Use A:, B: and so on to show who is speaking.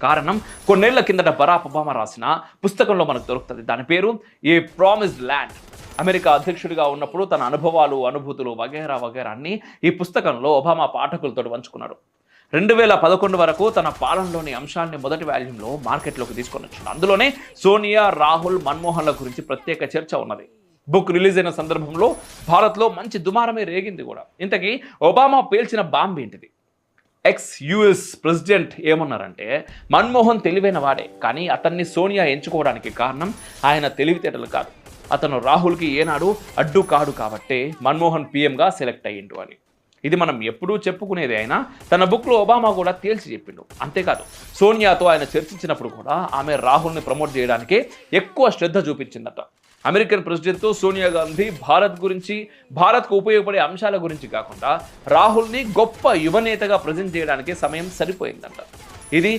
A: కారణం కొన్నేళ్ల కిందట బరాక్ ఒబామా రాసిన పుస్తకంలో మనకు దొరుకుతుంది. దాని పేరు ఏ ప్రామిస్డ్ ల్యాండ్. అమెరికా అధ్యక్షుడిగా ఉన్నప్పుడు తన అనుభవాలు, అనుభూతులు వగైరా వగైరా అన్ని ఈ పుస్తకంలో ఒబామా పాఠకులతో పంచుకున్నాడు. 2011 వరకు తన పాలనలోని అంశాలని మొదటి వాల్యూమ్లో మార్కెట్లోకి తీసుకొని వచ్చింది. అందులోనే సోనియా, రాహుల్, మన్మోహన్ల గురించి ప్రత్యేక చర్చ ఉన్నది. బుక్ రిలీజ్ అయిన సందర్భంలో భారత్లో మంచి దుమారమే రేగింది కూడా. ఇంతకీ ఒబామా పేల్చిన బాంబు ఏంటిది? యుఎస్ ప్రెసిడెంట్ ఏమన్నారంటే, మన్మోహన్ తెలివైన వాడే, కానీ అతన్ని సోనియా ఎంచుకోవడానికి కారణం ఆయన తెలివితేటలు కాదు, అతను రాహుల్కి ఏనాడు అడ్డు కాడు కాబట్టే మన్మోహన్ పీఎంగా సెలెక్ట్ అయ్యిండు అని. ఇది మనం ఎప్పుడూ చెప్పుకునేది అయినా తన బుక్లో ఒబామా కూడా తేల్చి చెప్పిండు. అంతేకాదు, సోనియాతో ఆయన చర్చించినప్పుడు కూడా ఆమె రాహుల్ని ప్రమోట్ చేయడానికి ఎక్కువ శ్రద్ధ చూపించిందట. అమెరికన్ ప్రెసిడెంట్తో సోనియా గాంధీ భారత్కు ఉపయోగపడే అంశాల గురించి కాకుండా రాహుల్ని గొప్ప యువనేతగా ప్రజెంట్ చేయడానికి సమయం సరిపోయిందంట. ఇది